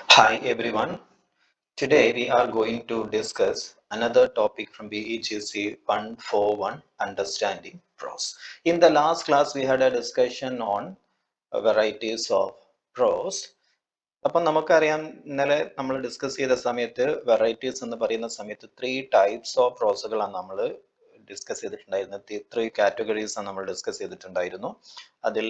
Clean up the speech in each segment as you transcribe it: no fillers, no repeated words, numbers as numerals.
Hi everyone. Today we are going to discuss another topic from BEGC 141 Understanding Prose. In the last class we had a discussion on varieties of prose. അപ്പം നമുക്കറിയാം ഇന്നലെ നമ്മൾ discuss ചെയ്ത സമയത്ത് varieties എന്ന് പറയുന്ന സമയത്ത് 3 types of പ്രോസുകളാണ് നമ്മൾ ഡിസ്കസ് ചെയ്തിട്ടുണ്ടായിരുന്നത്. 3 കാറ്റഗറീസ് ആണ് നമ്മൾ ഡിസ്കസ് ചെയ്തിട്ടുണ്ടായിരുന്നു. അതിൽ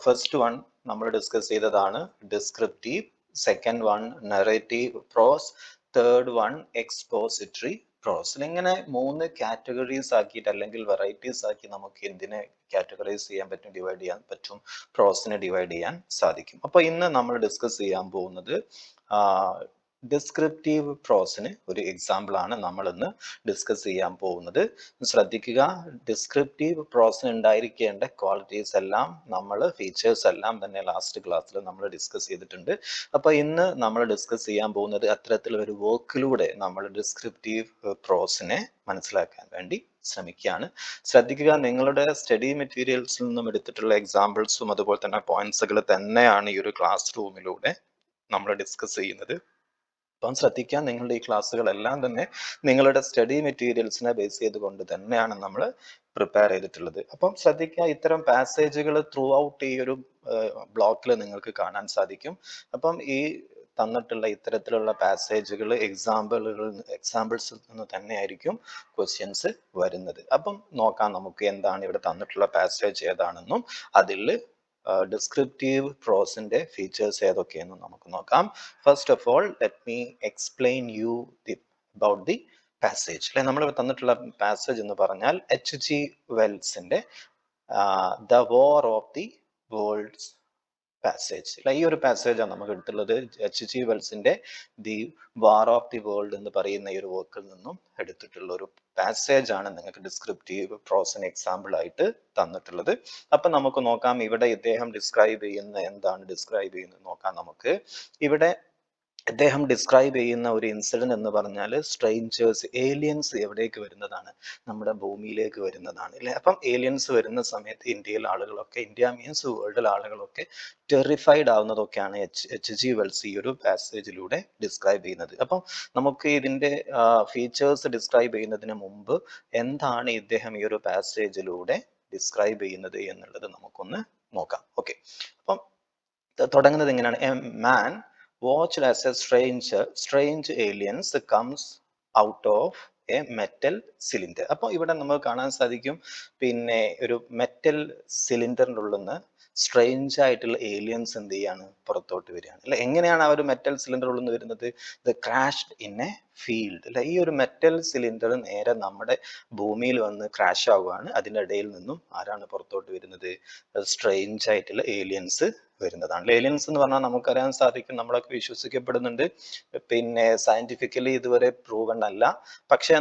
ഫസ്റ്റ് വൺ നമ്മൾ ഡിസ്കസ് ചെയ്തതാണ് ഡിസ്ക്രിപ്റ്റീവ്, സെക്കൻഡ് വൺ നറേറ്റീവ് പ്രോസ്, തേർഡ് വൺ എക്സ്പോസിറ്ററി പ്രോസ്. ഇങ്ങനെ 3 കാറ്റഗറീസ് ആക്കിയിട്ട് അല്ലെങ്കിൽ വെറൈറ്റീസ് ആക്കി നമുക്ക് എന്തിനെ കാറ്റഗറൈസ് ചെയ്യാൻ പറ്റും, ഡിവൈഡ് ചെയ്യാൻ പറ്റും, പ്രോസിനെ ഡിവൈഡ് ചെയ്യാൻ സാധിക്കും. അപ്പോൾ ഇന്ന് നമ്മൾ ഡിസ്കസ് ചെയ്യാൻ പോകുന്നത് ഡിസ്ക്രിപ്റ്റീവ് പ്രോസിന് ഒരു എക്സാമ്പിൾ ആണ് നമ്മൾ ഇന്ന് ഡിസ്കസ് ചെയ്യാൻ പോകുന്നത്. ശ്രദ്ധിക്കുക, ഡിസ്ക്രിപ്റ്റീവ് പ്രോസിന് ഉണ്ടായിരിക്കേണ്ട ക്വാളിറ്റീസ് എല്ലാം ഫീച്ചേഴ്സ് എല്ലാം തന്നെ ലാസ്റ്റ് ക്ലാസ്സിൽ നമ്മൾ ഡിസ്കസ് ചെയ്തിട്ടുണ്ട്. അപ്പോൾ ഇന്ന് നമ്മൾ ഡിസ്കസ് ചെയ്യാൻ പോകുന്നത് അത്തരത്തിലൊരു വർക്കിലൂടെ നമ്മൾ ഡിസ്ക്രിപ്റ്റീവ് പ്രോസിനെ മനസ്സിലാക്കാൻ വേണ്ടി ശ്രമിക്കുകയാണ്. ശ്രദ്ധിക്കുക, നിങ്ങളുടെ സ്റ്റഡി മെറ്റീരിയൽസിൽ നിന്നും എടുത്തിട്ടുള്ള എക്സാമ്പിൾസും അതുപോലെ തന്നെ പോയിന്റ്സുകൾ തന്നെയാണ് ഈ ഒരു ക്ലാസ് റൂമിലൂടെ നമ്മൾ ഡിസ്കസ് ചെയ്യുന്നത്. അപ്പം ശ്രദ്ധിക്കാൻ, നിങ്ങളുടെ ഈ ക്ലാസ്സുകളെല്ലാം തന്നെ നിങ്ങളുടെ സ്റ്റഡി മെറ്റീരിയൽസിനെ ബേസ് ചെയ്തുകൊണ്ട് തന്നെയാണ് നമ്മൾ പ്രിപ്പയർ ചെയ്തിട്ടുള്ളത്. അപ്പം ശ്രദ്ധിക്കുക, ഇത്തരം പാസേജുകൾ ത്രൂ ഔട്ട് ഈ ഒരു ബ്ലോക്കിൽ നിങ്ങൾക്ക് കാണാൻ സാധിക്കും. അപ്പം ഈ തന്നിട്ടുള്ള ഇത്തരത്തിലുള്ള പാസേജുകൾ എക്സാമ്പിൾസിൽ നിന്ന് തന്നെയായിരിക്കും ക്വസ്റ്റ്യൻസ് വരുന്നത്. അപ്പം നോക്കാം നമുക്ക് എന്താണ് ഇവിടെ തന്നിട്ടുള്ള പാസേജ് ഏതാണെന്നും അതിൽ ഡിസ്ക്രിപ്റ്റീവ് പ്രോസിന്റെ ഫീച്ചേഴ്സ് ഏതൊക്കെയെന്ന് നമുക്ക് നോക്കാം. First of all let me explain you about the passage. അല്ലെ, നമ്മൾ തന്നിട്ടുള്ള പാസേജ് എന്ന് പറഞ്ഞാൽ HG വെൽസിന്റെ the war of the worlds passage. അല്ല, ഈ ഒരു പാസേജാണ് നമുക്ക് എടുത്തുള്ളത്. HG വെൽസിന്റെ the war of the world എന്ന് പറയുന്ന ഈ ഒരു വർക്കിൽ നിന്നും എടുത്തിട്ടുള്ള ഒരു പാസേജ് ആണ് നിങ്ങൾക്ക് ഡിസ്ക്രിപ്റ്റീവ് പ്രോസിന് എക്സാമ്പിൾ ആയിട്ട് തന്നിട്ടുള്ളത്. അപ്പൊ നമുക്ക് നോക്കാം ഇവിടെ ഇദ്ദേഹം ഡിസ്ക്രൈബ് ചെയ്യുന്നത് നോക്കാം. നമുക്ക് ഇവിടെ അദ്ദേഹം ഡിസ്ക്രൈബ് ചെയ്യുന്ന ഒരു ഇൻസിഡന്റ് എന്ന് പറഞ്ഞാൽ സ്ട്രേഞ്ചേഴ്സ്, ഏലിയൻസ് എവിടേക്ക് വരുന്നതാണ്, നമ്മുടെ ഭൂമിയിലേക്ക് വരുന്നതാണ് അല്ലെ. അപ്പം ഏലിയൻസ് വരുന്ന സമയത്ത് ഇന്ത്യ മീൻസ് വേൾഡിലെ ആളുകളൊക്കെ ടെറിഫൈഡ് ആവുന്നതൊക്കെയാണ് HG വെൽസ് ഈ ഒരു പാസേജിലൂടെ ഡിസ്ക്രൈബ് ചെയ്യുന്നത്. അപ്പം നമുക്ക് ഇതിന്റെ ഫീച്ചേഴ്സ് ഡിസ്ക്രൈബ് ചെയ്യുന്നതിന് മുമ്പ് എന്താണ് ഇദ്ദേഹം ഈ ഒരു പാസേജിലൂടെ ഡിസ്ക്രൈബ് ചെയ്യുന്നത് എന്നുള്ളത് നമുക്കൊന്ന് നോക്കാം. ഓക്കെ, അപ്പം തുടങ്ങുന്നത് എങ്ങനെയാണ്? A man watched as a strange aliens comes out of A metal cylinder. അപ്പോൾ ഇവിടെ നമുക്ക് കാണാൻ സാധിക്കും, പിന്നെ ഒരു മെറ്റൽ സിലിണ്ടറിൻ്റെ ഉള്ളിൽ നിന്ന് സ്ട്രേഞ്ച് ആയിട്ടുള്ള ഏലിയൻസ് എന്ത് ചെയ്യാണ്, പുറത്തോട്ട് വരികയാണ് അല്ലെ. എങ്ങനെയാണ് ആ ഒരു മെറ്റൽ സിലിണ്ടർ ഉള്ളിൽ നിന്ന് വരുന്നത്? The crashed in A field അല്ലെ. ഈ ഒരു മെറ്റൽ സിലിണ്ടർ നേരെ നമ്മുടെ ഭൂമിയിൽ വന്ന് ക്രാഷ് ആവുകയാണ്. അതിൻ്റെ ഇടയിൽ നിന്നും ആരാണ് പുറത്തോട്ട് വരുന്നത്? സ്ട്രേഞ്ച് ആയിട്ടുള്ള ഏലിയൻസ് വരുന്നതാണ്. ഏലിയൻസ് എന്ന് പറഞ്ഞാൽ നമുക്കറിയാൻ സാധിക്കും, നമ്മളൊക്കെ വിശ്വസിക്കപ്പെടുന്നുണ്ട്, പിന്നെ സയന്റിഫിക്കലി ഇതുവരെ പ്രൂവൺ അല്ല. പക്ഷേ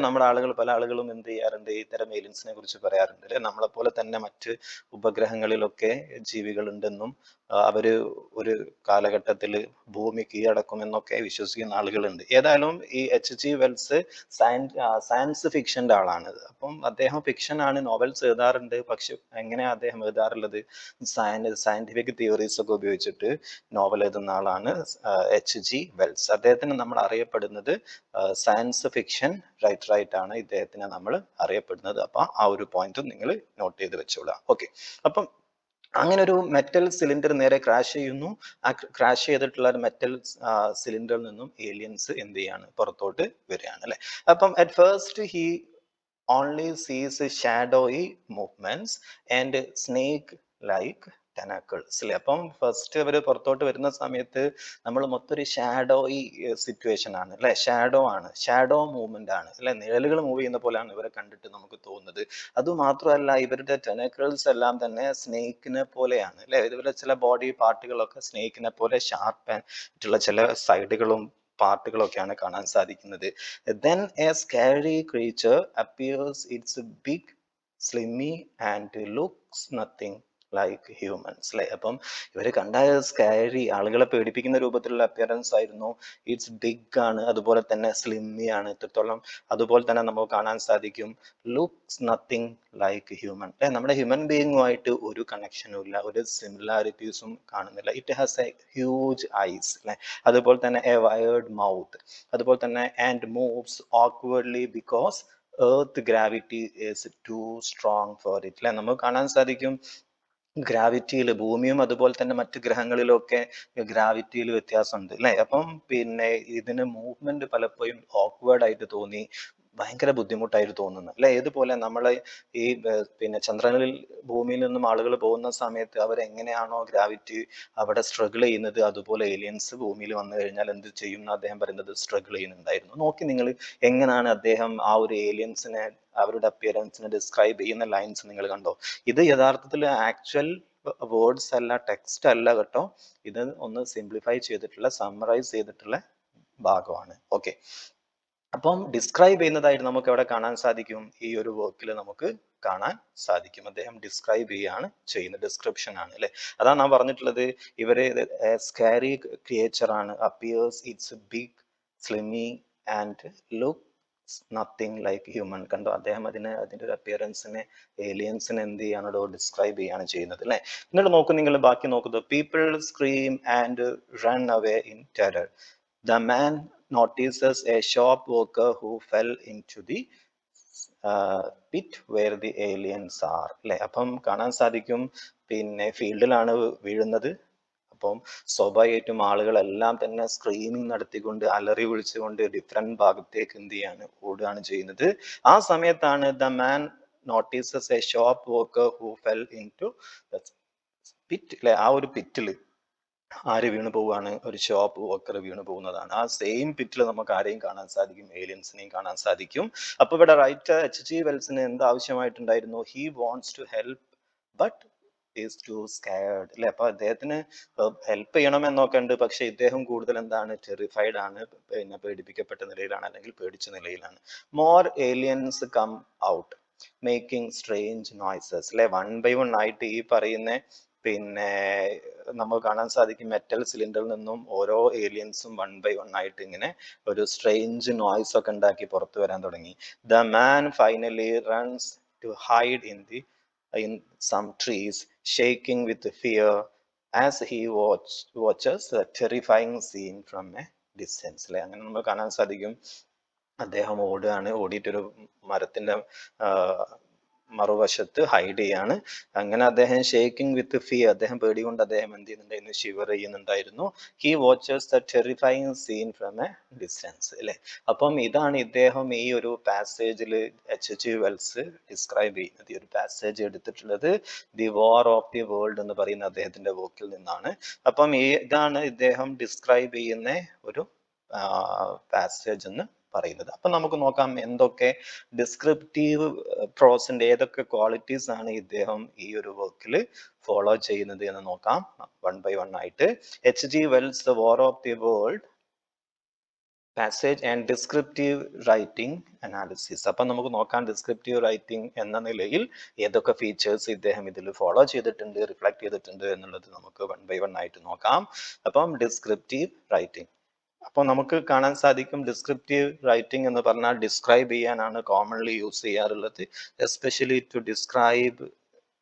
പല ആളുകളും എന്ത് ചെയ്യാറുണ്ട്, ഇത്തരം ഏലിയൻസിനെ കുറിച്ച് പറയാറുണ്ട് അല്ലെ. നമ്മളെ പോലെ തന്നെ മറ്റ് ഉപഗ്രഹങ്ങളിലൊക്കെ ജീവികളുണ്ടെന്നും അവര് ഒരു കാലഘട്ടത്തിൽ ഭൂമി കീഴടക്കുമെന്നൊക്കെ വിശ്വസിക്കുന്ന ആളുകളുണ്ട്. ഏതായാലും ഈ HG വെൽസ് സയൻസ് ഫിക്ഷന്റെ ആളാണ്. അപ്പം അദ്ദേഹം ഫിക്ഷൻ ആണ്, നോവൽസ് എഴുതാറുണ്ട്. പക്ഷെ എങ്ങനെയാ അദ്ദേഹം എഴുതാറുള്ളത്? സയന്റിഫിക് തിയറീസ് ഒക്കെ ഉപയോഗിച്ചിട്ട് നോവൽ എഴുതുന്ന ആളാണ് HG വെൽസ്. അദ്ദേഹത്തിന് നമ്മൾ അറിയപ്പെടുന്നത് സയൻസ് ഫിക്ഷൻ റൈറ്റർ ആയിട്ടാണ് ഇദ്ദേഹത്തിനെ നമ്മൾ അറിയപ്പെടുന്നത്. അപ്പൊ ആ ഒരു പോയിന്റ് നിങ്ങൾ നോട്ട് ചെയ്ത് വെച്ചോളാം. ഓക്കെ, അപ്പം അങ്ങനെ ഒരു മെറ്റൽ സിലിണ്ടർ നേരെ ക്രാഷ് ചെയ്യുന്നു. ആ ക്രാഷ് ചെയ്തിട്ടുള്ള ഒരു മെറ്റൽ സിലിണ്ടറിൽ നിന്നും ഏലിയൻസ് എന്ത് ചെയ്യാണ്, പുറത്തോട്ട് വരികയാണ് അല്ലെ. അപ്പം അറ്റ് ഫസ്റ്റ് ഹി ഓൺലി സീസ് ഷാഡോയി മൂവ്മെന്റ്സ് ആൻഡ് സ്നേക്ക് ലൈക്ക് ടെനാക്കിൾസ് അല്ലെ. അപ്പം ഫസ്റ്റ് അവർ പുറത്തോട്ട് വരുന്ന സമയത്ത് നമ്മൾ മൊത്തം ഒരു ഷാഡോയി സിറ്റുവേഷൻ ആണ് അല്ലെ. ഷാഡോ മൂവ്മെന്റ് ആണ് അല്ലെ. നിഴലുകൾ മൂവ് ചെയ്യുന്ന പോലെയാണ് ഇവരെ കണ്ടിട്ട് നമുക്ക് തോന്നുന്നത്. അതുമാത്രമല്ല, ഇവരുടെ ടെനക്കിൾസ് എല്ലാം തന്നെ സ്നേക്കിനെ പോലെയാണ് അല്ലെ. ഇവരുടെ ചില ബോഡി പാർട്ടുകളൊക്കെ സ്നേക്കിനെ പോലെ ഷാർപ്പ് ആയിട്ടുള്ള ചില സൈഡുകളും പാർട്ടുകളൊക്കെയാണ് കാണാൻ സാധിക്കുന്നത്. Then a scary creature appears. It's big, slimy and looks nothing like humans അല്ലെ. അപ്പം ഇവര് കണ്ടാൽ സ്കാരി, ആളുകളെ പേടിപ്പിക്കുന്ന രൂപത്തിലുള്ള അപ്പിയറൻസ് ആയിരുന്നു. ഇറ്റ്സ് ബിഗ് ആണ്, അതുപോലെ തന്നെ സ്ലിമ്മി ആണ് ഇത്രത്തോളം. അതുപോലെ തന്നെ നമുക്ക് കാണാൻ സാധിക്കും ലുക്സ് നത്തിങ് ലൈക്ക് ഹ്യൂമൻ അല്ലെ. നമ്മുടെ ഹ്യൂമൻ ബീയിങ്ങുമായിട്ട് ഒരു കണക്ഷനും ഇല്ല, ഒരു സിമിലാരിറ്റീസും കാണുന്നില്ല. It has a huge eyes അല്ലെ, അതുപോലെ തന്നെ എ വയേർഡ് മൗത്ത്, അതുപോലെ തന്നെ and moves awkwardly because earth gravity is too strong for it അല്ലെ. നമുക്ക് കാണാൻ സാധിക്കും ഗ്രാവിറ്റിയിൽ, ഭൂമിയും അതുപോലെ തന്നെ മറ്റ് ഗ്രഹങ്ങളിലൊക്കെ ഗ്രാവിറ്റിയിൽ വ്യത്യാസമുണ്ട് അല്ലെ. അപ്പം പിന്നെ ഇതിന് മൂവ്മെന്റ് പലപ്പോഴും ഓക്വേർഡ് ആയിട്ട് തോന്നി, ഭയങ്കര ബുദ്ധിമുട്ടായിട്ട് തോന്നുന്നു അല്ലെ. ഇതുപോലെ നമ്മളെ ഈ പിന്നെ ചന്ദ്രനിൽ ഭൂമിയിൽ നിന്നും ആളുകൾ പോകുന്ന സമയത്ത് അവരെങ്ങനെയാണോ ഗ്രാവിറ്റി അവിടെ സ്ട്രഗിൾ ചെയ്യുന്നത്, അതുപോലെ ഏലിയൻസ് ഭൂമിയിൽ വന്നു കഴിഞ്ഞാൽ എന്ത് ചെയ്യും എന്ന് അദ്ദേഹം പറയുന്നത് സ്ട്രഗിൾ ചെയ്യുന്നുണ്ടായിരുന്നു. നോക്കി നിങ്ങൾ എങ്ങനെയാണ് അദ്ദേഹം ആ ഒരു ഏലിയൻസിനെ, അവരുടെ അപ്പിയറൻസിനെ ഡിസ്ക്രൈബ് ചെയ്യുന്ന ലൈൻസ് നിങ്ങൾ കണ്ടോ. ഇത് യഥാർത്ഥത്തിൽ ആക്ച്വൽ വേർഡ്സ് അല്ല, ടെക്സ്റ്റ് അല്ല കേട്ടോ. ഇത് ഒന്ന് സിംപ്ലിഫൈ ചെയ്തിട്ടുള്ള, സമ്മറൈസ് ചെയ്തിട്ടുള്ള ഭാഗമാണ്. ഓക്കെ, അപ്പം ഡിസ്ക്രൈബ് ചെയ്യുന്നതായിട്ട് നമുക്ക് എവിടെ കാണാൻ സാധിക്കും, ഈ ഒരു വർക്കിൽ നമുക്ക് കാണാൻ സാധിക്കും. അദ്ദേഹം ഡിസ്ക്രൈബ് ചെയ്യാണ് ചെയ്യുന്നത്, ഡിസ്ക്രിപ്ഷൻ ആണ് അല്ലെ. അതാണ് ഞാൻ പറഞ്ഞിട്ടുള്ളത്, ഇവര് സ്കാരി ക്രിയേച്ചർ ആണ്, appears it's big slimy and look nothing like human. കണ്ടോ, അദ്ദേഹം അതിന്റെ ഒരു അപ്പിയറൻസിനെ, ഏലിയൻസിനെ എന്ത് ചെയ്യാണോ ഡിസ്ക്രൈബ് ചെയ്യാണ് ചെയ്യുന്നത് അല്ലെ. എന്നിട്ട് നോക്കും നിങ്ങൾ ബാക്കി നോക്കുന്നത്, people scream and run away in terror. The man notices a shop worker who fell into the pit where the aliens are അല്ലെ. അപ്പം കാണാൻ സാധിക്കും പിന്നെ ഫീൽഡിലാണ് വീഴുന്നത്. അപ്പം സ്വാഭാവികമായിട്ടും ആളുകളെല്ലാം തന്നെ സ്ക്രീമിങ് നടത്തിക്കൊണ്ട്, അലറി വിളിച്ചുകൊണ്ട് ഡിഫറെന്റ് ഭാഗത്തേക്ക് എന്ത് ചെയ്യാണ്, ഓടുകയാണ് ചെയ്യുന്നത്. ആ സമയത്താണ് the man notices a shop worker who fell into pit അല്ലെ. ആ ഒരു പിറ്റിൽ ആര് വീണ് പോവുകയാണ്, ഒരു ഷോപ്പ് വർക്കർ വീണ് പോകുന്നതാണ്. ആ സെയിം പിറ്റിൽ നമുക്ക് ആരെയും കാണാൻ സാധിക്കും, ഏലിയൻസിനെയും കാണാൻ സാധിക്കും. അപ്പൊ ഇവിടെ റൈറ്റർ H.G. വെൽസിന് എന്ത് ആവശ്യമായിട്ടുണ്ടായിരുന്നു, he wants to help but is too scared അല്ലെ. അപ്പൊ അദ്ദേഹത്തിന് ഹെൽപ്പ് ചെയ്യണമെന്നൊക്കെ ഉണ്ട്, പക്ഷെ ഇദ്ദേഹം കൂടുതൽ എന്താണ്, ടെറിഫൈഡ് ആണ്, പിന്നെ പേടിപ്പിക്കപ്പെട്ട നിലയിലാണ്, അല്ലെങ്കിൽ പേടിച്ച നിലയിലാണ്. More aliens come out making strange noises അല്ലെ. 1 by 1 ആയിട്ട് ഈ പറയുന്ന പിന്നെ നമുക്ക് കാണാൻ സാധിക്കും മെറ്റൽ സിലിണ്ടറിൽ നിന്നും ഓരോ ഏലിയൻസും 1 by 1 ആയിട്ട് ഇങ്ങനെ ഒരു സ്ട്രേഞ്ച് നോയ്സ് ഒക്കെ ഉണ്ടാക്കി പുറത്തു വരാൻ തുടങ്ങി. The man finally runs to hide in some trees, shaking with fear as he watches the terrifying scene from a distance അല്ലെ. അങ്ങനെ നമ്മൾ കാണാൻ സാധിക്കും അദ്ദേഹം ഓടുകയാണ്, ഓടിയിട്ടൊരു മരത്തിന്റെ മറുവശത്ത് ഹൈഡ് ചെയ്യാണ്. അങ്ങനെ അദ്ദേഹം ഷേക്കിംഗ് വിത്ത് ഫിയർ, അദ്ദേഹം പേടി കൊണ്ട് അദ്ദേഹം എന്ത് ചെയ്യുന്നുണ്ടായിരുന്നു, ഷിവർ ചെയ്യുന്നുണ്ടായിരുന്നു. He watches the terrifying scene from a distance അല്ലെ. അപ്പം ഇതാണ് ഇദ്ദേഹം ഈ ഒരു പാസേജിൽ H.G. വെൽസ് ഡിസ്ക്രൈബ് ചെയ്യുന്നത്. ഈ ഒരു പാസേജ് എടുത്തിട്ടുള്ളത് the war of the world എന്ന് പറയുന്ന അദ്ദേഹത്തിന്റെ വർക്കിൽ നിന്നാണ്. അപ്പം ഇതാണ് ഇദ്ദേഹം ഡിസ്ക്രൈബ് ചെയ്യുന്ന ഒരു പാസേജ് എന്ന് പറയുന്നത്. അപ്പൊ നമുക്ക് നോക്കാം എന്തൊക്കെ ഡിസ്ക്രിപ്റ്റീവ് പ്രോസിന്റെ ഏതൊക്കെ ക്വാളിറ്റീസ് ആണ് ഇദ്ദേഹം ഈ ഒരു വർക്കിൽ ഫോളോ ചെയ്യുന്നത് എന്ന് നോക്കാം, 1 by 1 ആയിട്ട്. H.G. Wells the war of the world passage and descriptive writing analysis. അപ്പൊ നമുക്ക് നോക്കാം ഡിസ്ക്രിപ്റ്റീവ് റൈറ്റിംഗ് എന്ന നിലയിൽ ഏതൊക്കെ ഫീച്ചേഴ്സ് ഇദ്ദേഹം ഇതിൽ ഫോളോ ചെയ്തിട്ടുണ്ട്, റിഫ്ലക്ട് ചെയ്തിട്ടുണ്ട് എന്നുള്ളത് നമുക്ക് 1 by 1 ആയിട്ട് നോക്കാം. അപ്പം ഡിസ്ക്രിപ്റ്റീവ് റൈറ്റിംഗ്, അപ്പോൾ നമുക്ക് കാണാൻ സാധിക്കും ഡിസ്ക്രിപ്റ്റീവ് റൈറ്റിംഗ് എന്ന് പറഞ്ഞാൽ ഡിസ്ക്രൈബ് ചെയ്യാനാണ് കോമൺലി യൂസ് ചെയ്യാറുള്ളത്. Especially to describe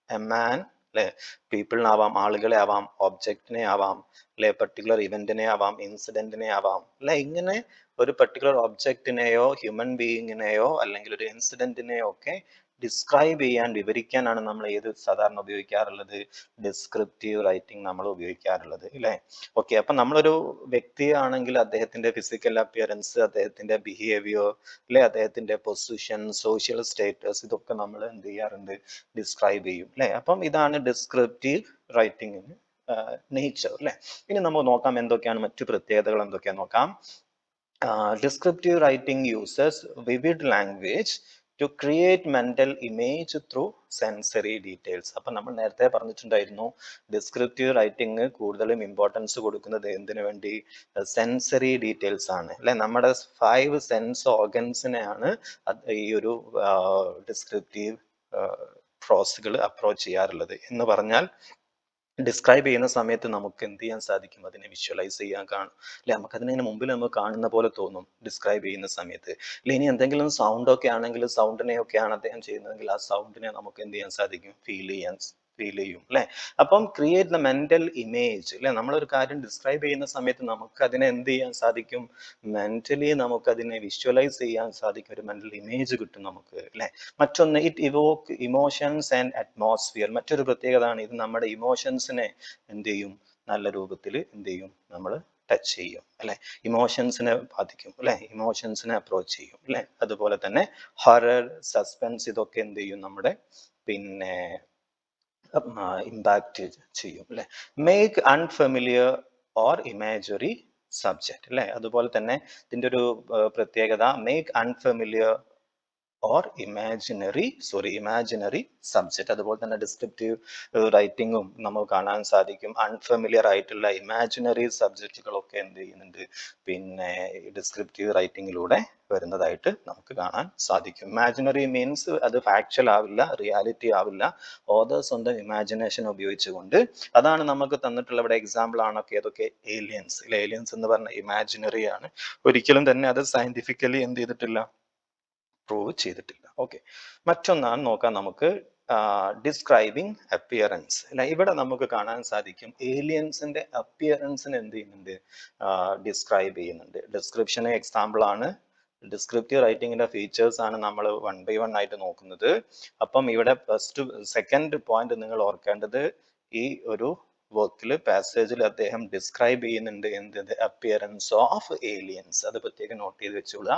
a man അല്ലെ, പീപ്പിളിനാവാം, ആളുകളെ ആവാം, ഒബ്ജക്റ്റിനെ ആവാം അല്ലെ, പെർട്ടിക്കുലർ ഇവന്റിനെ ആവാം, ഇൻസിഡന്റിനെ ആവാം അല്ലെ. ഇങ്ങനെ ഒരു പെർട്ടിക്കുലർ ഒബ്ജക്റ്റിനെയോ ഹ്യൂമൻ ബീയിങ്ങിനെയോ അല്ലെങ്കിൽ ഒരു ഇൻസിഡന്റിനെയോ ഒക്കെ ഡിസ്ക്രൈബ് ചെയ്യാൻ, വിവരിക്കാനാണ് നമ്മൾ ഏത് സാധാരണ ഉപയോഗിക്കാറുള്ളത്, ഡിസ്ക്രിപ്റ്റീവ് റൈറ്റിംഗ് നമ്മൾ ഉപയോഗിക്കാറുള്ളത് അല്ലെ. ഓക്കെ, അപ്പൊ നമ്മളൊരു വ്യക്തിയാണെങ്കിൽ അദ്ദേഹത്തിന്റെ ഫിസിക്കൽ അപ്പിയറൻസ്, അദ്ദേഹത്തിന്റെ ബിഹേവിയർ അല്ലെ, അദ്ദേഹത്തിന്റെ പൊസിഷൻ, സോഷ്യൽ സ്റ്റേറ്റസ്, ഇതൊക്കെ നമ്മൾ എന്ത് ചെയ്യാറുണ്ട്, ഡിസ്ക്രൈബ് ചെയ്യും അല്ലെ. അപ്പം ഇതാണ് ഡിസ്ക്രിപ്റ്റീവ് റൈറ്റിംഗിന് നേച്ചർ അല്ലെ. ഇനി നമുക്ക് നോക്കാം എന്തൊക്കെയാണ് മറ്റു പ്രത്യേകതകൾ എന്തൊക്കെയാന്ന് നോക്കാം. Descriptive writing uses vivid language to create mental image through sensory details. അപ്പൊ നമ്മൾ നേരത്തെ പറഞ്ഞിട്ടുണ്ടായിരുന്നു ഡിസ്ക്രിപ്റ്റീവ് റൈറ്റിംഗ് കൂടുതലും ഇമ്പോർട്ടൻസ് കൊടുക്കുന്നത് എന്തിനു വേണ്ടി, സെൻസറി ഡീറ്റെയിൽസ് ആണ് അല്ലെ. നമ്മുടെ 5 സെൻസ് ഓർഗൻസിനെയാണ് ഈ ഒരു ഡിസ്ക്രിപ്റ്റീവ് പ്രോസുകൾ അപ്രോച്ച് ചെയ്യാറുള്ളത്. എന്ന് പറഞ്ഞാൽ ഡിസ്ക്രൈബ് ചെയ്യുന്ന സമയത്ത് നമുക്ക് എന്ത് ചെയ്യാൻ സാധിക്കും, അതിനെ വിഷ്വലൈസ് ചെയ്യാൻ കാണും അല്ലെ, നമുക്കതിനെ മുമ്പിൽ നമുക്ക് കാണുന്ന പോലെ തോന്നും ഡിസ്ക്രൈബ് ചെയ്യുന്ന സമയത്ത്. അല്ലെ ഇനി എന്തെങ്കിലും സൗണ്ട് ഒക്കെ ആണെങ്കിൽ, സൗണ്ടിനെയൊക്കെയാണ് അദ്ദേഹം ചെയ്യുന്നതെങ്കിൽ ആ സൗണ്ടിനെ നമുക്ക് എന്ത് ചെയ്യാൻ സാധിക്കും, ഫീൽ ചെയ്യും അല്ലെ. അപ്പം ക്രിയേറ്റ് ദ മെന്റൽ ഇമേജ് അല്ലെ, നമ്മളൊരു കാര്യം ഡിസ്ക്രൈബ് ചെയ്യുന്ന സമയത്ത് നമുക്ക് അതിനെ എന്ത് ചെയ്യാൻ സാധിക്കും, മെന്റലി നമുക്ക് അതിനെ വിഷ്വലൈസ് ചെയ്യാൻ സാധിക്കും, ഒരു മെന്റൽ ഇമേജ് കിട്ടും നമുക്ക് അല്ലെ. മറ്റൊന്ന്, it Evoque emotions and atmosphere. മറ്റൊരു പ്രത്യേകതയാണ് ഇത് നമ്മുടെ ഇമോഷൻസിനെ എന്ത് ചെയ്യും, നല്ല രൂപത്തിൽ എന്ത് ചെയ്യും, നമ്മൾ ടച്ച് ചെയ്യും അല്ലെ, ഇമോഷൻസിനെ ബാധിക്കും അല്ലെ, ഇമോഷൻസിനെ അപ്രോച്ച് ചെയ്യും അല്ലെ. അതുപോലെ തന്നെ ഹൊറർ, സസ്പെൻസ്, ഇതൊക്കെ എന്ത് ചെയ്യും, നമ്മുടെ പിന്നെ ഇമ്പാക്റ്റ് ചെയ്യും അല്ലെ. Make unfamiliar or imaginary subject അല്ലെ. അതുപോലെ തന്നെ ഇതിൻ്റെ ഒരു പ്രത്യേകത, make unfamiliar or imaginary subject. അതുപോലെ തന്നെ ഡിസ്ക്രിപ്റ്റീവ് റൈറ്റിങ്ങും നമുക്ക് കാണാൻ സാധിക്കും. അൺഫെമിലിയർ ആയിട്ടുള്ള ഇമാജിനറി സബ്ജക്റ്റുകളൊക്കെ എന്ത് ചെയ്യുന്നുണ്ട്, പിന്നെ ഡിസ്ക്രിപ്റ്റീവ് റൈറ്റിങ്ങിലൂടെ വരുന്നതായിട്ട് നമുക്ക് കാണാൻ സാധിക്കും. ഇമാജിനറി മീൻസ് അത് ഫാക്ച്വൽ ആവില്ല, റിയാലിറ്റി ആവില്ല, ഓതർ സ്വന്തം ഇമാജിനേഷൻ ഉപയോഗിച്ചുകൊണ്ട്. അതാണ് നമുക്ക് തന്നിട്ടുള്ള ഇവിടെ എക്സാമ്പിൾ ആണൊക്കെ ഏതൊക്കെ, ഏലിയൻസ്. ഏലിയൻസ് എന്ന് പറഞ്ഞ ഇമാജിനറി ആണ്, ഒരിക്കലും തന്നെ അത് സയന്റിഫിക്കലി എന്ത് ചെയ്തിട്ടില്ല, പ്രൂവ് ചെയ്തിട്ടില്ല. ഓക്കെ, മറ്റൊന്നാണ് നോക്കാം നമുക്ക് ഡിസ്ക്രൈബിങ് അപ്പിയറൻസ് അല്ലെ. ഇവിടെ നമുക്ക് കാണാൻ സാധിക്കും ഏലിയൻസിന്റെ അപ്പിയറൻസിന് എന്ത് ചെയ്യുന്നുണ്ട്, ഡിസ്ക്രൈബ് ചെയ്യുന്നുണ്ട്. ഡിസ്ക്രിപ്ഷന് എക്സാമ്പിൾ ആണ്, ഡിസ്ക്രിപ്റ്റീവ് റൈറ്റിംഗിന്റെ ഫീച്ചേഴ്സ് ആണ് നമ്മൾ 1 by 1 ആയിട്ട് നോക്കുന്നത്. അപ്പം ഇവിടെ സെക്കൻഡ് പോയിന്റ് നിങ്ങൾ ഓർക്കേണ്ടത്, ഈ ഒരു വർക്കിൽ, പാസേജിൽ അദ്ദേഹം ഡിസ്ക്രൈബ് ചെയ്യുന്നുണ്ട് എന്ത്, അപ്പിയറൻസ് ഓഫ് ഏലിയൻസ്. അത് പ്രത്യേകം നോട്ട് ചെയ്ത് വെച്ചോളുക.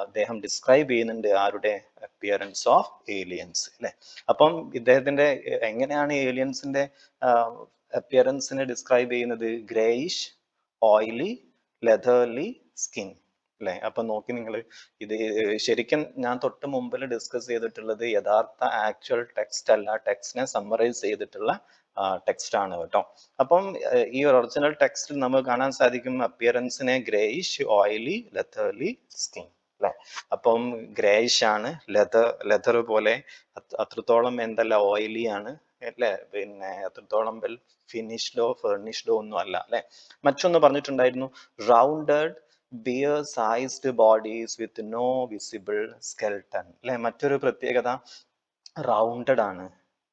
അദ്ദേഹം ഡിസ്ക്രൈബ് ചെയ്യുന്നുണ്ട് ആരുടെ, അപ്പിയറൻസ് ഓഫ് ഏലിയൻസ് അല്ലെ. അപ്പം ഇദ്ദേഹത്തിന്റെ എങ്ങനെയാണ് ഏലിയൻസിന്റെ അപ്പിയറൻസിനെ ഡിസ്ക്രൈബ് ചെയ്യുന്നത്, ഗ്രേയിഷ്, ഓയിലി, ലെതർലി സ്കിൻ അല്ലെ. അപ്പൊ നോക്കി നിങ്ങൾ, ഇത് ശരിക്കും ഞാൻ തൊട്ട് മുമ്പിൽ ഡിസ്കസ് ചെയ്തിട്ടുള്ളത് യഥാർത്ഥ ആക്ച്വൽ ടെക്സ്റ്റ് അല്ല, ടെക്സ്റ്റിനെ സമ്മറൈസ് ചെയ്തിട്ടുള്ള ടെക്സ്റ്റ് ആണ് കേട്ടോ. അപ്പം ഈ ഒറിജിനൽ ടെക്സ്റ്റിൽ നമുക്ക് കാണാൻ സാധിക്കും അപ്പിയറൻസിനെ ഗ്രേയിഷ്, ഓയിലി, ലെതർലി സ്കിൻ അല്ലെ. അപ്പം ഗ്രേയിഷ് ആണ്, ലെതർ പോലെ അത്രത്തോളം എന്തല്ല, ഓയിലി ആണ് അല്ലെ, പിന്നെ അത്രത്തോളം വെൽ ഫിനിഷ്ഡോ ഫെർണിഷ്ഡോ ഒന്നും അല്ല അല്ലെ. മറ്റൊന്ന് പറഞ്ഞിട്ടുണ്ടായിരുന്നു, rounded bear sized bodies with no visible skeleton അല്ലെ. മറ്റൊരു പ്രത്യേകത റൗണ്ടഡ് ആണ്.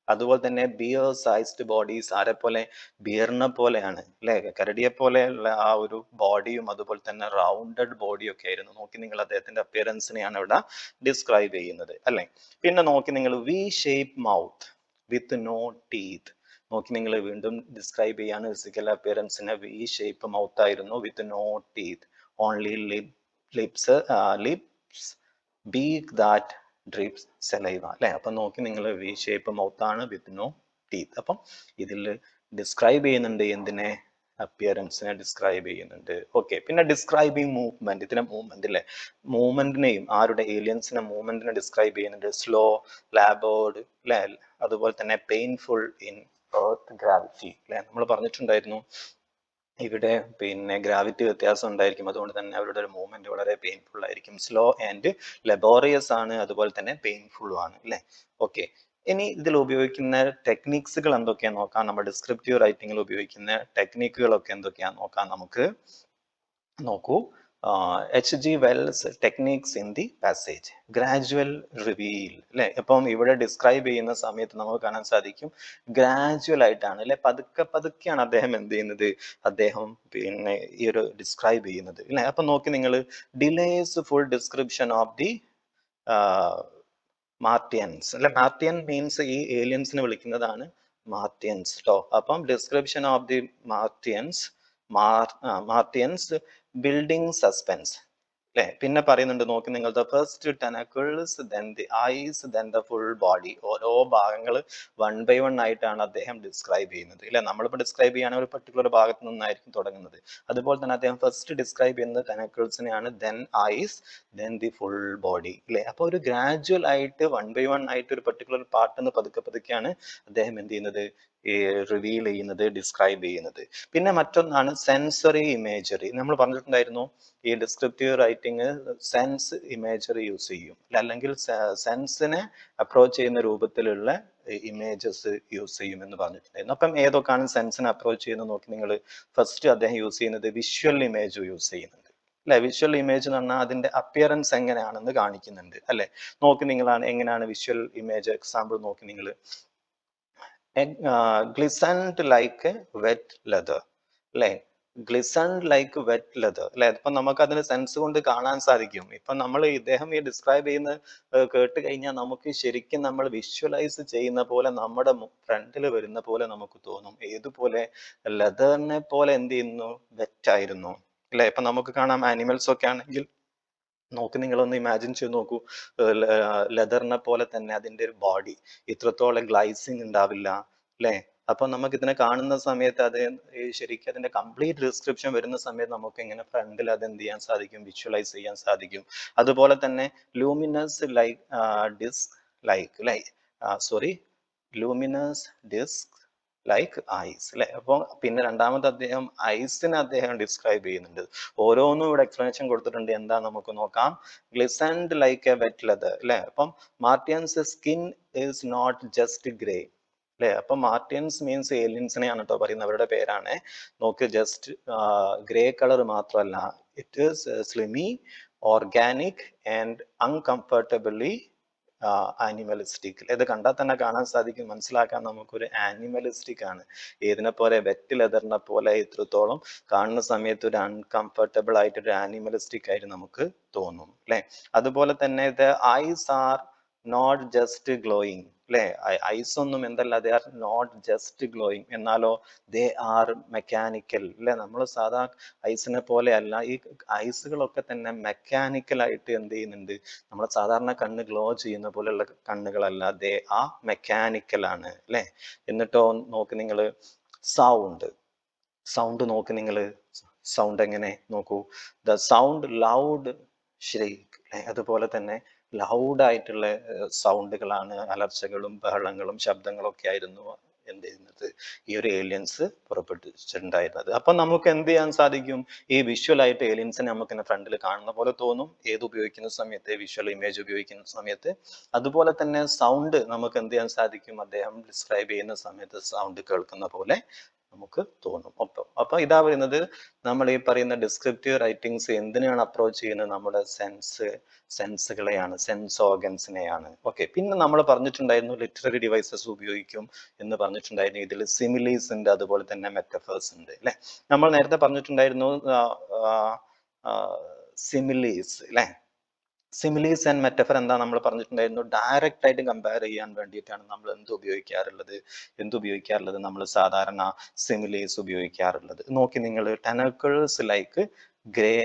അതുപോലെ തന്നെ ബിയർ സൈസ്ഡ് ബോഡീസ്, ആരെ പോലെ, ബിയറിനെ പോലെയാണ് അല്ലെ, കരടിയെ പോലെയുള്ള ആ ഒരു ബോഡിയും അതുപോലെ തന്നെ റൗണ്ടഡ് ബോഡിയും ഒക്കെ ആയിരുന്നു. നോക്കി നിങ്ങൾ, അദ്ദേഹത്തിന്റെ അപ്പിയറൻസിനെയാണ് ഇവിടെ ഡിസ്ക്രൈബ് ചെയ്യുന്നത് അല്ലെ. പിന്നെ നോക്കി നിങ്ങൾ, V shape mouth with no teeth. നോക്കി നിങ്ങൾ വീണ്ടും ഡിസ്ക്രൈബ് ചെയ്യാണ് ഫിസിക്കൽ അപ്പിയറൻസിനെ, വി ഷേപ്പ് മൗത്ത് ആയിരുന്നു, with no teeth, only lips beak that drips saliva അല്ലെ. അപ്പം നോക്കി നിങ്ങൾ, വി ഷേപ്പ് മൗത്ത് ആണ്, വിത്ത് നോ ടീത്ത്. അപ്പം ഇതിൽ ഡിസ്ക്രൈബ് ചെയ്യുന്നുണ്ട് എന്തിനെ, അപ്പിയറൻസിനെ ഡിസ്ക്രൈബ് ചെയ്യുന്നുണ്ട്. ഓക്കെ, പിന്നെ ഡിസ്ക്രൈബിങ് മൂവ്മെന്റ്, ഇതിനെ മൂവ്മെന്റ് അല്ലെ, മൂവ്മെന്റിനെയും, ആരുടെ, ഏലിയൻസിനെ മൂവ്മെന്റിനെ ഡിസ്ക്രൈബ് ചെയ്യുന്നുണ്ട്. സ്ലോ, ലാബോർഡ് അല്ലെ, അതുപോലെ തന്നെ പെയിൻഫുൾ ഇൻ എർത്ത് ഗ്രാവിറ്റി അല്ലെ. നമ്മൾ പറഞ്ഞിട്ടുണ്ടായിരുന്നു ഇവിടെ പിന്നെ ഗ്രാവിറ്റി വ്യത്യാസം ഉണ്ടായിരിക്കും, അതുകൊണ്ട് തന്നെ അവരുടെ ഒരു മൂവ്മെന്റ് വളരെ പെയിൻഫുൾ ആയിരിക്കും. സ്ലോ ആൻഡ് ലബോറിയസ് ആണ്, അതുപോലെ തന്നെ പെയിൻഫുള്ളും ആണ് അല്ലെ. ഓക്കെ, ഇനി ഇതിൽ ഉപയോഗിക്കുന്ന ടെക്നിക്സുകൾ എന്തൊക്കെയാന്ന് നോക്കാം. നമ്മൾ ഡിസ്ക്രിപ്റ്റീവ് റൈറ്റിംഗിൽ ഉപയോഗിക്കുന്ന ടെക്നിക്കുകളൊക്കെ എന്തൊക്കെയാന്ന് നോക്കാം നമുക്ക്. നോക്കൂ, H.G. Wells techniques in the passage, gradual reveal അല്ലെ. അപ്പം ഇവിടെ ഡിസ്ക്രൈബ് ചെയ്യുന്ന സമയത്ത് നമുക്ക് കാണാൻ സാധിക്കും ഗ്രാജുവൽ ആയിട്ടാണ് അല്ലെ, പതുക്കെ പതുക്കെയാണ് അദ്ദേഹം എന്ത് ചെയ്യുന്നത്, അദ്ദേഹം പിന്നെ ഈ ഒരു ഡിസ്ക്രൈബ് ചെയ്യുന്നത് അല്ലെ. അപ്പൊ നോക്കി നിങ്ങൾ, delays full description of the Martians അല്ലെ. മാർട്ടിയൻ മീൻസ് ഈ ഏലിയൻസിനെ വിളിക്കുന്നതാണ് മാർട്ടിയൻസ് ട്ടോ. അപ്പം description of the Martians building suspense അല്ലെ. പിന്നെ പറയുന്നുണ്ട്, നോക്കി നിങ്ങൾ, the first tentacles, then the eyes, then the full body. ഓരോ ഭാഗങ്ങൾ 1 by 1 ആയിട്ടാണ് അദ്ദേഹം ഡിസ്ക്രൈബ് ചെയ്യുന്നത് അല്ലെ. നമ്മളിപ്പോൾ ഡിസ്ക്രൈബ് ചെയ്യുകയാണെങ്കിൽ ഒരു പർട്ടിക്കുലർ ഭാഗത്ത് നിന്നായിരിക്കും തുടങ്ങുന്നത്. അതുപോലെ തന്നെ അദ്ദേഹം ഫസ്റ്റ് ഡിസ്ക്രൈബ് ചെയ്യുന്നത് ടെനക്കിൾസിനെയാണ്, then eyes, then the full body അല്ലെ. അപ്പോൾ ഒരു ഗ്രാജുവൽ ആയിട്ട് 1 by 1 ആയിട്ട് ഒരു പർട്ടിക്കുലർ പാർട്ട് പതുക്കെ പതുക്കെയാണ് അദ്ദേഹം എന്ത് ചെയ്യുന്നത്, റിവീൽ ചെയ്യുന്നത്, ഡിസ്ക്രൈബ് ചെയ്യുന്നത്. പിന്നെ മറ്റൊന്നാണ് സെൻസറി ഇമേജറി. നമ്മൾ പറഞ്ഞിട്ടുണ്ടായിരുന്നു ഈ descriptive writing sense imagery use ചെയ്യും, അല്ലെങ്കിൽ സെൻസിനെ അപ്രോച്ച് ചെയ്യുന്ന രൂപത്തിലുള്ള ഇമേജസ് യൂസ് ചെയ്യും എന്ന് പറഞ്ഞിട്ടുണ്ടായിരുന്നു. അപ്പം ഏതൊക്കെയാണ് സെൻസിനെ അപ്രോച്ച് ചെയ്യുന്നത് നോക്കി നിങ്ങൾ. ഫസ്റ്റ് അദ്ദേഹം യൂസ് ചെയ്യുന്നത് വിഷ്വൽ ഇമേജ് യൂസ് ചെയ്യുന്നുണ്ട് അല്ലെ. വിഷ്വൽ ഇമേജ് എന്ന് പറഞ്ഞാൽ അതിന്റെ അപ്പിയറൻസ് എങ്ങനെയാണെന്ന് കാണിക്കുന്നുണ്ട് അല്ലെ. നോക്കി നിങ്ങളാണ് എങ്ങനെയാണ് വിഷ്വൽ ഇമേജ് എക്സാമ്പിൾ നോക്കി നിങ്ങൾ. ഗ്ലിസൻഡ് ലൈക്ക് വെറ്റ് ലെതർ അല്ലെ. ഗ്ലിസൺഡ് ലൈക്ക് വെറ്റ് ലെതർ അല്ലെ. അപ്പൊ നമുക്ക് അതിന് സെൻസ് കൊണ്ട് കാണാൻ സാധിക്കും. ഇപ്പൊ നമ്മൾ ഇദ്ദേഹം ഈ ഡിസ്ക്രൈബ് ചെയ്യുന്ന കേട്ട് കഴിഞ്ഞാൽ നമുക്ക് ശരിക്കും നമ്മൾ വിഷ്വലൈസ് ചെയ്യുന്ന പോലെ നമ്മുടെ ഫ്രണ്ടിൽ വരുന്ന പോലെ നമുക്ക് തോന്നും. ഏതുപോലെ? ലെതറിനെ പോലെ എന്ത് ചെയ്യുന്നു? വെറ്റായിരുന്നു അല്ലെ. ഇപ്പൊ നമുക്ക് കാണാം ആനിമൽസ് ഒക്കെ ആണെങ്കിൽ നോക്കി നിങ്ങളൊന്ന് ഇമാജിൻ ചെയ്ത് നോക്കൂ. ലെതറിനെ പോലെ തന്നെ അതിന്റെ ഒരു ബോഡി, ഇത്രത്തോളം ഗ്ലൈസിങ് ഉണ്ടാവില്ല അല്ലെ. അപ്പൊ നമുക്ക് ഇതിനെ കാണുന്ന സമയത്ത് അത് ശരിക്കും അതിന്റെ കംപ്ലീറ്റ് ഡിസ്ക്രിപ്ഷൻ വരുന്ന സമയത്ത് നമുക്ക് ഇങ്ങനെ ഫ്രണ്ടിൽ അത് എന്ത് ചെയ്യാൻ സാധിക്കും? വിഷ്വലൈസ് ചെയ്യാൻ സാധിക്കും. അതുപോലെ തന്നെ luminous like disc like luminous disc like eyes അല്ലെ. അപ്പൊ പിന്നെ രണ്ടാമത് അദ്ദേഹം ഐസിനെ അദ്ദേഹം ഡിസ്ക്രൈബ് ചെയ്യുന്നുണ്ട്. ഓരോന്നും ഇവിടെ എക്സ്പ്ലനേഷൻ കൊടുത്തിട്ടുണ്ട്. എന്താ നമുക്ക് നോക്കാം. Glistened like a wet leather അല്ലെ. അപ്പം Martians skin is not just grey അല്ലെ. അപ്പൊ മാർട്ടിയൻസ് മീൻസ് ഏലിയൻസിനെയാണ് കേട്ടോ പറയുന്നത്, അവരുടെ പേരാണ്. നോക്ക്, ജസ്റ്റ് ഗ്രേ കളർ മാത്രമല്ല, ഇറ്റ് ഈസ് സ്ലിമി, ഓർഗാനിക് ആൻഡ് അൺകംഫർട്ടബിളി ആനിമലിസ്റ്റിക്. ഇത് കണ്ടാൽ തന്നെ കാണാൻ സാധിക്കും, മനസ്സിലാക്കാൻ നമുക്കൊരു ആനിമലിസ്റ്റിക് ആണ്. ഏതിനെ പോലെ? വെറ്റ് ലെതറിനെ പോലെ ഇത്രത്തോളം കാണുന്ന സമയത്ത് ഒരു അൺകംഫർട്ടബിൾ ആയിട്ടൊരു ആനിമലിസ്റ്റിക് ആയിട്ട് നമുക്ക് തോന്നും അല്ലെ. അതുപോലെ തന്നെ the eyes are not just glowing അല്ലെ. ഐസ് ഒന്നും എന്തല്ല, they are not just glowing, എന്നാലോ ദേ ആർ മെക്കാനിക്കൽ അല്ലെ. നമ്മൾ സാധാ ഐസിനെ പോലെ അല്ല, ഈ ഐസുകളൊക്കെ തന്നെ മെക്കാനിക്കൽ ആയിട്ട് എന്ത് ചെയ്യുന്നുണ്ട്? നമ്മൾ സാധാരണ കണ്ണ് ഗ്ലോ ചെയ്യുന്ന പോലെയുള്ള കണ്ണുകളല്ല, ദേ ആ മെക്കാനിക്കൽ ആണ് അല്ലെ. എന്നിട്ടോ നോക്ക് നിങ്ങൾ, സൗണ്ട് നോക്ക് നിങ്ങൾ. സൗണ്ട് എങ്ങനെ നോക്കൂ. ദ സൗണ്ട് ലൗഡ് ഷ്രീക്ക് അല്ലെ. അതുപോലെ തന്നെ ലൗഡ് ആയിട്ടുള്ള സൗണ്ടുകളാണ്, അലർച്ചകളും ബഹളങ്ങളും ശബ്ദങ്ങളും ഒക്കെ ആയിരുന്നു എന്ത് ചെയ്യുന്നത്? ഈ ഒരു ഏലിയൻസ് പുറപ്പെട്ടിട്ടുണ്ടായിരുന്നത്. അപ്പൊ നമുക്ക് എന്ത് ചെയ്യാൻ സാധിക്കും? ഈ വിഷ്വൽ ആയിട്ട് ഏലിയൻസിനെ നമുക്ക് ഫ്രണ്ടിൽ കാണുന്ന പോലെ തോന്നും, ഏത് ഉപയോഗിക്കുന്ന സമയത്ത്? വിഷ്വൽ ഇമേജ് ഉപയോഗിക്കുന്ന സമയത്ത്. അതുപോലെ തന്നെ സൗണ്ട് നമുക്ക് എന്ത് ചെയ്യാൻ സാധിക്കും? അദ്ദേഹം ഡിസ്ക്രൈബ് ചെയ്യുന്ന സമയത്ത് സൗണ്ട് കേൾക്കുന്ന പോലെ നമുക്ക് തോന്നും. അപ്പൊ ഇതാ പറയുന്നത്, നമ്മൾ ഈ പറയുന്ന ഡിസ്ക്രിപ്റ്റീവ് റൈറ്റിംഗ്സ് എന്തിനാണ് അപ്രോച്ച് ചെയ്യുന്നത്? നമ്മുടെ സെൻസുകളെയാണ്, സെൻസ് ഓർഗൻസിനെയാണ്. ഓക്കെ. പിന്നെ നമ്മൾ പറഞ്ഞിട്ടുണ്ടായിരുന്നു ലിറ്റററി ഡിവൈസസ് ഉപയോഗിക്കും എന്ന് പറഞ്ഞിട്ടുണ്ടായിരുന്നു. ഇതിൽ സിമിലീസ് ഉണ്ട്, അതുപോലെ തന്നെ മെറ്റഫേഴ്സ് ഉണ്ട് അല്ലെ. നമ്മൾ നേരത്തെ പറഞ്ഞിട്ടുണ്ടായിരുന്നു സിമിലീസ് അല്ലെ. സിമിലീസ് ആൻഡ് മെറ്റഫർ എന്താ നമ്മൾ പറഞ്ഞിട്ടുണ്ടായിരുന്നു? ഡയറക്റ്റ് ആയിട്ട് കമ്പയർ ചെയ്യാൻ വേണ്ടിയിട്ടാണ് നമ്മൾ എന്ത് ഉപയോഗിക്കാറുള്ളത്? നമ്മൾ സാധാരണ സിമിലീസ് ഉപയോഗിക്കാറുള്ളത്. നോക്കി നിങ്ങൾ, ടെനക്കിൾസ് ലൈക്ക് ഗ്രേ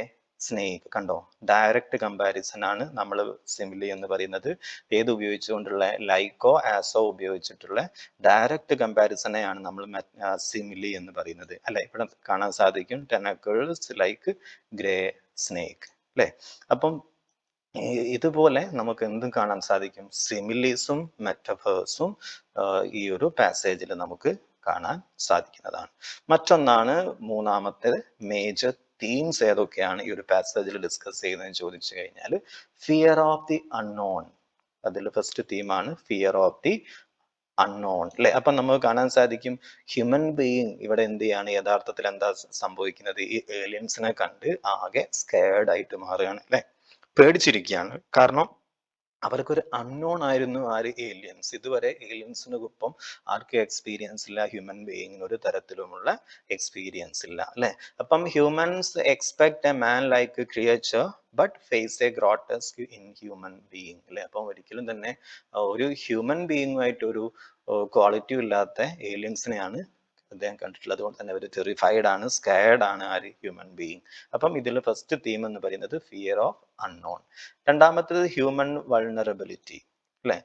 സ്നേക്ക് കണ്ടോ. ഡയറക്റ്റ് കമ്പാരിസൺ ആണ് നമ്മൾ സിമിലി എന്ന് പറയുന്നത്. ഏത് ഉപയോഗിച്ചുകൊണ്ടുള്ള? ലൈക്കോ ആസോ ഉപയോഗിച്ചിട്ടുള്ള ഡയറക്റ്റ് കമ്പാരിസണെയാണ് നമ്മൾ സിമിലി എന്ന് പറയുന്നത് അല്ലെ. ഇവിടെ കാണാൻ സാധിക്കും ടെനക്കിൾസ് ലൈക്ക് ഗ്രേ സ്നേക്ക് അല്ലെ. അപ്പം ഇതുപോലെ നമുക്ക് എന്തും കാണാൻ സാധിക്കും? സിമിലീസും മെറ്റഫേഴ്സും ഈ ഒരു പാസേജിൽ നമുക്ക് കാണാൻ സാധിക്കുന്നതാണ്. മറ്റൊന്നാണ് മൂന്നാമത്തെ മേജർ തീംസ് ഏതൊക്കെയാണ് ഈ ഒരു പാസേജിൽ ഡിസ്കസ് ചെയ്യുന്നതെന്ന് ചോദിച്ചു കഴിഞ്ഞാൽ, ഫിയർ ഓഫ് ദി അൺനോൺ. അതിൽ ഫസ്റ്റ് തീമാണ് ഫിയർ ഓഫ് ദി അൺനോൺ അല്ലെ. അപ്പൊ നമുക്ക് കാണാൻ സാധിക്കും ഹ്യൂമൻ ബീയിങ് ഇവിടെ എന്ത് ചെയ്യാണ്? യഥാർത്ഥത്തിൽ എന്താ സംഭവിക്കുന്നത്? ഈ ഏലിയൻസിനെ കണ്ട് ആകെ സ്കേർഡ് ആയിട്ട് മാറുകയാണ് അല്ലെ, പേടിച്ചിരിക്കുകയാണ്. കാരണം അവർക്കൊരു അൺനോൺ ആയിരുന്നു ആര്? ഏലിയൻസ്. ഇതുവരെ ഏലിയൻസിനൊപ്പം ആർക്കും എക്സ്പീരിയൻസ് ഇല്ല, ഹ്യൂമൻ ബീയിങ്ങിന് ഒരു തരത്തിലുമുള്ള എക്സ്പീരിയൻസ് ഇല്ല അല്ലെ. അപ്പം humans expect a man like creature but face a grotesque in human being അല്ലെ. അപ്പം ഒരിക്കലും തന്നെ ഒരു ഹ്യൂമൻ ബീയിങ്ങുമായിട്ട് ഒരു ക്വാളിറ്റി ഇല്ലാത്ത ഏലിയൻസിനെയാണ് അദ്ദേഹം കണ്ടിട്ടുള്ളത്. അതുകൊണ്ട് തന്നെ അവർ ടെറിഫൈഡ് ആണ്, സ്കേർഡ് ആണ് ആര്? Human being. അപ്പം ഇതിൽ ഫസ്റ്റ് തീം എന്ന് പറയുന്നത് ഫിയർ ഓഫ് അൺനോൺ. രണ്ടാമത്തേത് ഹ്യൂമൻ വൾണറബിലിറ്റി അല്ലെ.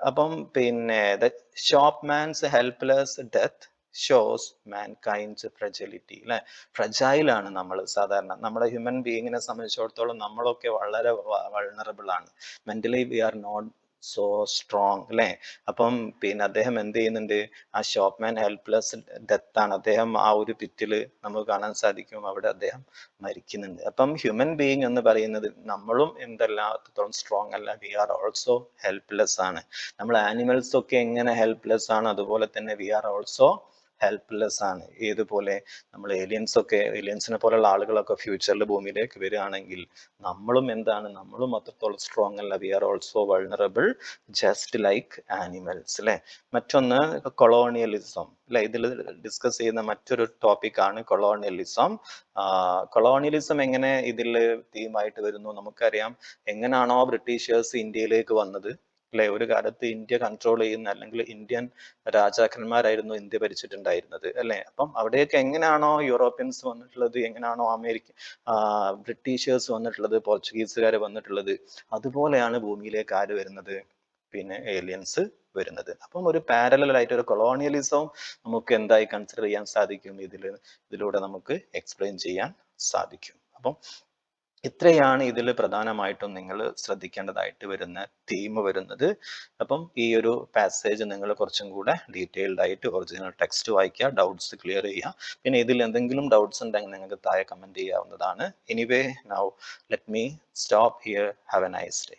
അപ്പം പിന്നെ ദ ഷോപ്പ്മാൻസ് ഹെൽപ്ലെസ് ഡെത്ത് ഷോസ് മാൻകൈൻഡ്സ് ഫ്രജലിറ്റി അല്ലെ. ഫ്രജൈലാണ് നമ്മൾ സാധാരണ. നമ്മുടെ ഹ്യൂമൻ ബീയിങ്ങിനെ സംബന്ധിച്ചിടത്തോളം നമ്മളൊക്കെ വളരെ വൾണറബിൾ ആണ്. Mentally we are not so strong അല്ലേ. അപ്പം പിന്നെ അദ്ദേഹം എന്ത് ചെയ്യുന്നുണ്ട്, ആ ഷോപ്പ്മാൻ ഹെൽപ്ലെസ് ഡെത്ത് ആണ്. അദ്ദേഹം ആ ഒരു പിറ്റിൽ നമുക്ക് കാണാൻ സാധിക്കും, അവിടെ അദ്ദേഹം മരിക്കുന്നുണ്ട്. അപ്പം ഹ്യൂമൻ ബീയിങ് എന്ന് പറയുന്നത് നമ്മളും എന്തെല്ലാത്തോളം സ്ട്രോങ് അല്ല, വി ആർ ഓൾസോ ഹെൽപ്ലെസ് ആണ്. നമ്മൾ ആനിമൽസ് ഒക്കെ എങ്ങനെ ഹെൽപ്ലെസ് ആണ്, അതുപോലെ തന്നെ വി ആർ ഓൾസോ ഹെൽപ്ലെസ് ആണ്. ഏതുപോലെ നമ്മൾ ഏലിയൻസിനെ പോലുള്ള ആളുകളൊക്കെ ഫ്യൂച്ചറിൽ ഭൂമിയിലേക്ക് വരികയാണെങ്കിൽ നമ്മളും എന്താണ്, നമ്മളും അത്രത്തോളം സ്ട്രോങ് അല്ല, we are also vulnerable just like animals അല്ലെ. മറ്റൊന്ന് കൊളോണിയലിസം അല്ലെ. ഇതിൽ ഡിസ്കസ് ചെയ്യുന്ന മറ്റൊരു ടോപ്പിക്കാണ് കൊളോണിയലിസം. കൊളോണിയലിസം എങ്ങനെ ഇതിൽ തീമായിട്ട് വരുന്നു നമുക്കറിയാം. എങ്ങനെയാണോ ബ്രിട്ടീഷേഴ്സ് ഇന്ത്യയിലേക്ക് വന്നത് അല്ലെ, ഒരു കാലത്ത് ഇന്ത്യ കൺട്രോൾ ചെയ്യുന്ന അല്ലെങ്കിൽ ഇന്ത്യൻ രാജാക്കന്മാരായിരുന്നു ഇന്ത്യ ഭരിച്ചിട്ടുണ്ടായിരുന്നത് അല്ലെ. അപ്പം അവിടെയൊക്കെ എങ്ങനെയാണോ യൂറോപ്യൻസ് വന്നിട്ടുള്ളത്, എങ്ങനെയാണോ ബ്രിട്ടീഷേഴ്സ് വന്നിട്ടുള്ളത്, പോർച്ചുഗീസുകാർ വന്നിട്ടുള്ളത്, അതുപോലെയാണ് ഭൂമിയിലേക്ക് ആര് വരുന്നത്, പിന്നെ ഏലിയൻസ് വരുന്നത്. അപ്പം ഒരു പാരലൽ ആയിട്ട് ഒരു കൊളോണിയലിസവും നമുക്ക് എന്തായി കൺസിഡർ ചെയ്യാൻ സാധിക്കും, ഇതിലൂടെ നമുക്ക് എക്സ്പ്ലെയിൻ ചെയ്യാൻ സാധിക്കും. അപ്പം ഇത്രയാണ് ഇതിൽ പ്രധാനമായിട്ടും നിങ്ങൾ ശ്രദ്ധിക്കേണ്ടതായിട്ട് വരുന്ന തീം വരുന്നത്. അപ്പം ഈ ഒരു പാസേജ് നിങ്ങൾ കുറച്ചും കൂടെ ഡീറ്റെയിൽഡ് ആയിട്ട് ഒറിജിനൽ ടെക്സ്റ്റ് വായിക്കുക, ഡൗട്ട്സ് ക്ലിയർ ചെയ്യുക. പിന്നെ ഇതിൽ എന്തെങ്കിലും ഡൗട്ട്സ് ഉണ്ടെങ്കിൽ നിങ്ങൾക്ക് താഴെ കമൻറ്റ് ചെയ്യാവുന്നതാണ്. Anyway now let me stop here. Have A nice day.